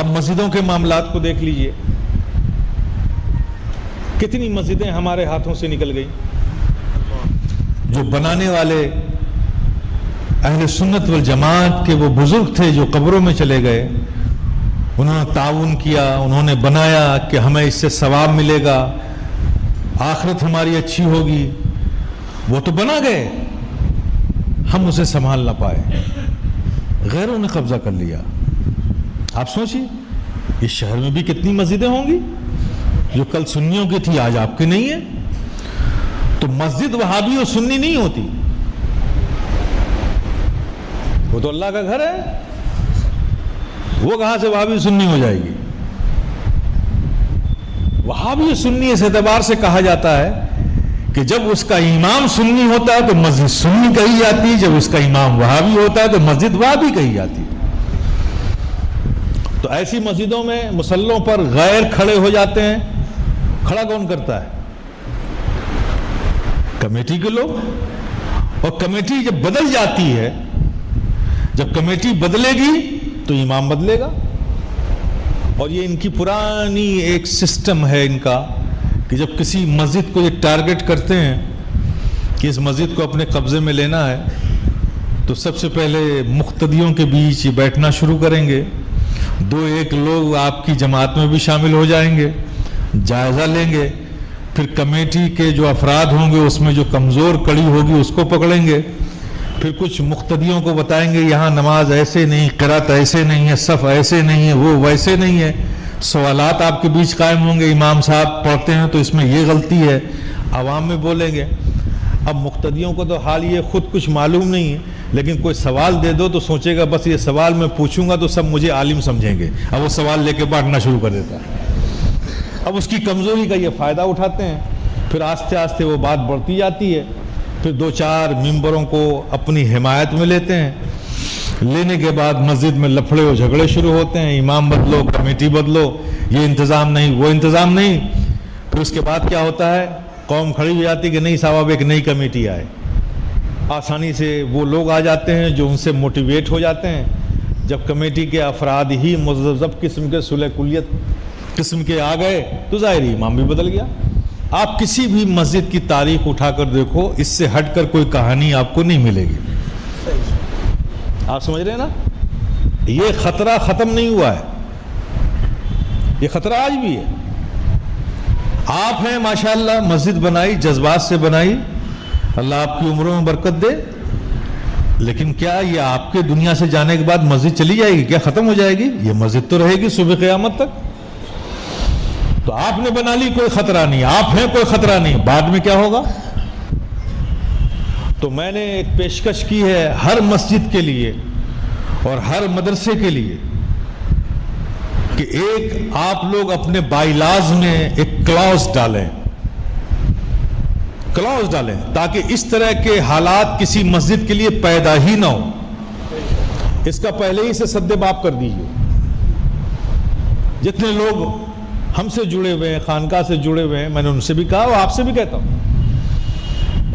اب مسجدوں کے معاملات کو دیکھ لیجئے، کتنی مسجدیں ہمارے ہاتھوں سے نکل گئی. جو بنانے والے اہل سنت والجماعت کے وہ بزرگ تھے جو قبروں میں چلے گئے، انہوں نے تعاون کیا، انہوں نے بنایا کہ ہمیں اس سے ثواب ملے گا، آخرت ہماری اچھی ہوگی، وہ تو بنا گئے، ہم اسے سنبھال نہ پائے، غیروں نے قبضہ کر لیا. آپ سوچیے اس شہر میں بھی کتنی مسجدیں ہوں گی جو کل سنیوں کی تھی آج آپ کی نہیں ہے. تو مسجد وہابی اور سنی نہیں ہوتی، وہ تو اللہ کا گھر ہے، وہ کہاں سے وہابی سنی ہو جائے گی. وہابی سنی اس اعتبار سے کہا جاتا ہے کہ جب اس کا امام سنی ہوتا ہے تو مسجد سنی کہی جاتی ہے، جب اس کا امام وہابی ہوتا ہے تو مسجد وہابی کہی جاتی ہے. تو ایسی مسجدوں میں مصلوں پر غیر کھڑے ہو جاتے ہیں. کھڑا کون کرتا ہے؟ کمیٹی کے لوگ. اور کمیٹی جب بدل جاتی ہے، جب کمیٹی بدلے گی تو امام بدلے گا. اور یہ ان کی پرانی ایک سسٹم ہے ان کا کہ جب کسی مسجد کو یہ ٹارگٹ کرتے ہیں کہ اس مسجد کو اپنے قبضے میں لینا ہے تو سب سے پہلے مقتدیوں کے بیچ یہ بیٹھنا شروع کریں گے. 2-1 لوگ آپ کی جماعت میں بھی شامل ہو جائیں گے، جائزہ لیں گے، پھر کمیٹی کے جو افراد ہوں گے اس میں جو کمزور کڑی ہوگی اس کو پکڑیں گے، پھر کچھ مقتدیوں کو بتائیں گے یہاں نماز ایسے نہیں، قرات ایسے نہیں ہے، صف ایسے نہیں ہے، وہ ویسے نہیں ہے. سوالات آپ کے بیچ قائم ہوں گے، امام صاحب پڑھتے ہیں تو اس میں یہ غلطی ہے، عوام میں بولیں گے. اب مقتدیوں کو تو حال یہ خود کچھ معلوم نہیں ہے، لیکن کوئی سوال دے دو تو سوچے گا بس یہ سوال میں پوچھوں گا تو سب مجھے عالم سمجھیں گے. اب وہ سوال لے کے بانٹنا شروع کر دیتا ہے. اب اس کی کمزوری کا یہ فائدہ اٹھاتے ہیں. پھر آہستہ آہستہ وہ بات بڑھتی جاتی ہے، پھر 2-4 ممبروں کو اپنی حمایت میں لیتے ہیں. لینے کے بعد مسجد میں لفڑے و جھگڑے شروع ہوتے ہیں، امام بدلو، کمیٹی بدلو، یہ انتظام نہیں، وہ انتظام نہیں. پھر اس کے بعد کیا ہوتا ہے؟ قوم کھڑی ہو جاتی کہ نہیں صاحب اب ایک نئی کمیٹی آئے. آسانی سے وہ لوگ آ جاتے ہیں جو ان سے موٹیویٹ ہو جاتے ہیں. جب کمیٹی کے افراد ہی مذبذب قسم کے صلح کلیت قسم کے آ گئے تو ظاہر امام بھی بدل گیا. آپ کسی بھی مسجد کی تاریخ اٹھا کر دیکھو، اس سے ہٹ کر کوئی کہانی آپ کو نہیں ملے گی. آپ سمجھ رہے ہیں نا؟ یہ خطرہ ختم نہیں ہوا ہے، یہ خطرہ آج بھی ہے. آپ ہیں ماشاءاللہ، مسجد بنائی، جذبات سے بنائی، اللہ آپ کی عمروں میں برکت دے، لیکن کیا یہ آپ کے دنیا سے جانے کے بعد مسجد چلی جائے گی؟ کیا ختم ہو جائے گی؟ یہ مسجد تو رہے گی صبح قیامت تک. تو آپ نے بنا لی، کوئی خطرہ نہیں، آپ ہیں کوئی خطرہ نہیں، بعد میں کیا ہوگا؟ تو میں نے ایک پیشکش کی ہے ہر مسجد کے لیے اور ہر مدرسے کے لیے کہ ایک آپ لوگ اپنے بائی لاز میں ایک کلاوز ڈالیں تاکہ اس طرح کے حالات کسی مسجد کے لیے پیدا ہی نہ ہو. اس کا پہلے ہی سے سد باب کر دیجیے. جتنے لوگ ہم سے جڑے ہوئے ہیں، خانقاہ سے جڑے ہوئے ہیں، میں نے ان سے بھی کہا اور آپ سے بھی کہتا ہوں،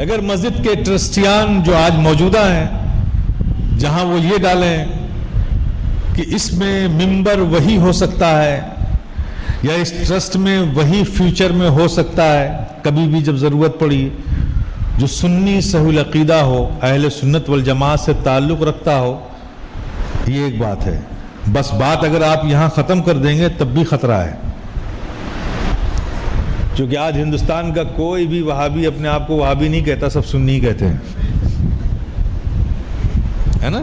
اگر مسجد کے ٹرسٹیان جو آج موجودہ ہیں جہاں وہ یہ ڈالیں کہ اس میں ممبر وہی ہو سکتا ہے یا اس ٹرسٹ میں وہی فیوچر میں ہو سکتا ہے کبھی بھی جب ضرورت پڑی، جو سنی صحیح العقیدہ ہو، اہل سنت والجماعت سے تعلق رکھتا ہو، یہ ایک بات ہے. بس بات اگر آپ یہاں ختم کر دیں گے تب بھی خطرہ ہے. چونکہ آج ہندوستان کا کوئی بھی وہابی اپنے آپ کو وہابی نہیں کہتا، سب سنی کہتے ہیں، ہے نا؟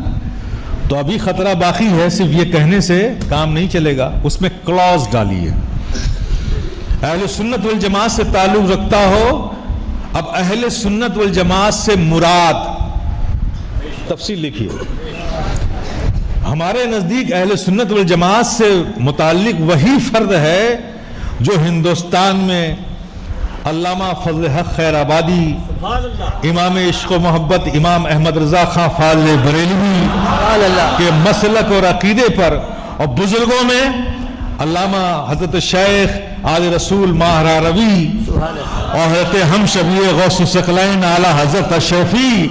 تو ابھی خطرہ باقی ہے، صرف یہ کہنے سے کام نہیں چلے گا، اس میں کلاوز ڈالیے. اہل سنت والجماعت سے تعلق رکھتا ہو. اب اہل سنت والجماعت سے مراد تفصیل لکھیے. ہمارے نزدیک اہل سنت والجماعت سے متعلق وہی فرد ہے جو ہندوستان میں علامہ فضل حق خیر آبادی، امام عشق و محبت امام احمد رضا خان فاضل بریلوی کے مسلک اور عقیدے پر، اور بزرگوں میں علامہ حضرت شیخ آل رسول ماہرہ روی اور حضرت ہم شبیہ غوث الثقلین اعلیٰ حضرت شیفی،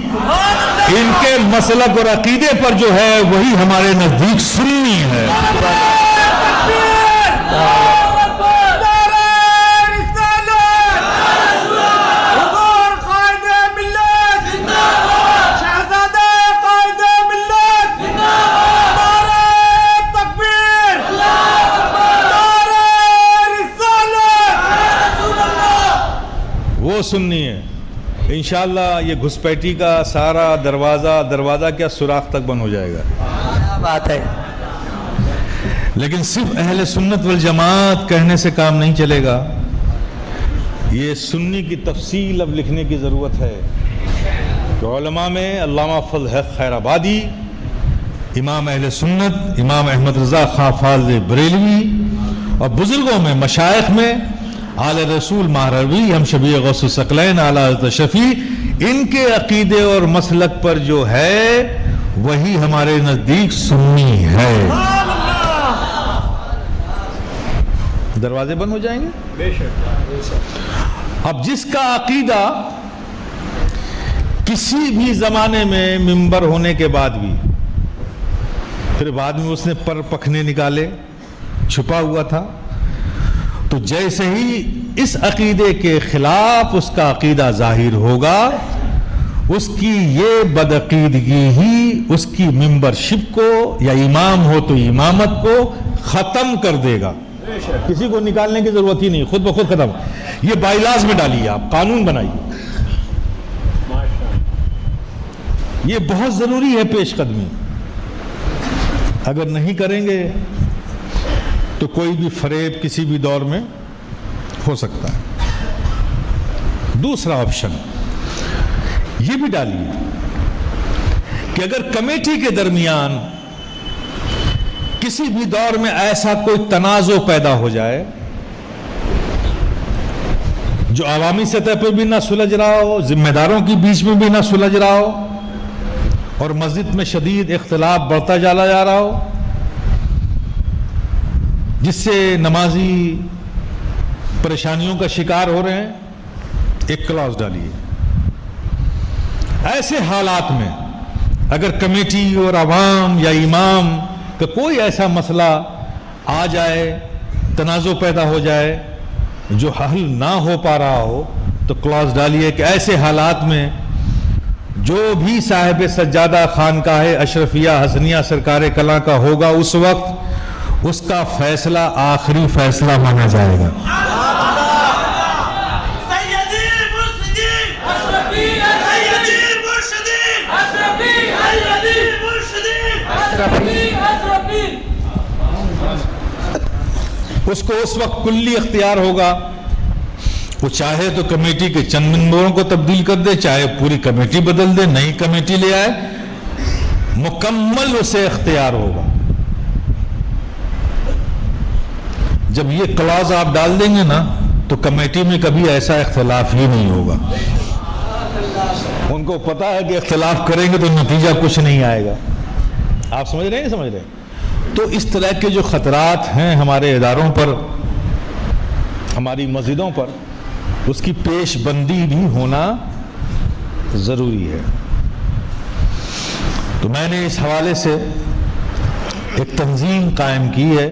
ان کے مسلک اور عقیدے پر جو ہے وہی ہمارے نزدیک سنی ہے. سننی ہے انشاءاللہ یہ گھسپیٹی کا سارا دروازہ کیا سوراخ تک بند ہو جائے گا. کیا بات ہے. لیکن صرف اہل سنت والجماعت کہنے سے کام نہیں چلے گا. یہ سنی کی تفصیل اب لکھنے کی ضرورت ہے. تو علماء میں علامہ فضل حق خیر آبادی، امام اہل سنت امام احمد رضا خان فاضل بریلوی، اور بزرگوں میں مشائخ میں آل رسول مہروی، ہم شبیہ غوث الثقلین اعلیٰ حضرت شفیع، ان کے عقیدے اور مسلک پر جو ہے وہی ہمارے نزدیک سنی ہے. دروازے بند ہو جائیں گے بے شک. اب جس کا عقیدہ کسی بھی زمانے میں منبر ہونے کے بعد بھی، پھر بعد میں اس نے پر پکھنے نکالے، چھپا ہوا تھا، تو جیسے ہی اس عقیدے کے خلاف اس کا عقیدہ ظاہر ہوگا، اس کی یہ بدعقیدگی ہی اس کی ممبرشپ کو، یا امام ہو تو امامت کو ختم کر دے گا. کسی کو نکالنے کی ضرورت ہی نہیں، خود بخود ختم. یہ بائیلاز میں ڈالیے، آپ قانون بنائیے. یہ بہت ضروری ہے پیش قدمی. اگر نہیں کریں گے تو کوئی بھی فریب کسی بھی دور میں ہو سکتا ہے. دوسرا آپشن یہ بھی ڈالیے کہ اگر کمیٹی کے درمیان کسی بھی دور میں ایسا کوئی تنازع پیدا ہو جائے جو عوامی سطح پہ بھی نہ سلجھ رہا ہو، ذمہ داروں کے بیچ میں بھی نہ سلجھ رہا ہو، اور مسجد میں شدید اختلاف بڑھتا چلا جا رہا ہو، جس سے نمازی پریشانیوں کا شکار ہو رہے ہیں، ایک کلاس ڈالیے. ایسے حالات میں اگر کمیٹی اور عوام یا امام کا کوئی ایسا مسئلہ آ جائے، تنازع پیدا ہو جائے جو حل نہ ہو پا رہا ہو، تو کلاس ڈالیے کہ ایسے حالات میں جو بھی صاحب سجادہ خانقاہ اشرفیہ حسنیہ سرکار کلاں کا ہوگا، اس وقت اس کا فیصلہ آخری فیصلہ مانا جائے گا. اس کو اس وقت کلی اختیار ہوگا. وہ چاہے تو کمیٹی کے چند ممبروں کو تبدیل کر دے، چاہے پوری کمیٹی بدل دے، نئی کمیٹی لے آئے، مکمل اسے اختیار ہوگا. جب یہ کلاز آپ ڈال دیں گے نا تو کمیٹی میں کبھی ایسا اختلاف ہی نہیں ہوگا. ان کو پتا ہے کہ اختلاف کریں گے تو نتیجہ کچھ نہیں آئے گا. آپ سمجھ رہے ہیں نہیں سمجھ رہے؟ تو اس طرح کے جو خطرات ہیں ہمارے اداروں پر، ہماری مسجدوں پر، اس کی پیش بندی بھی ہونا ضروری ہے. تو میں نے اس حوالے سے ایک تنظیم قائم کی ہے.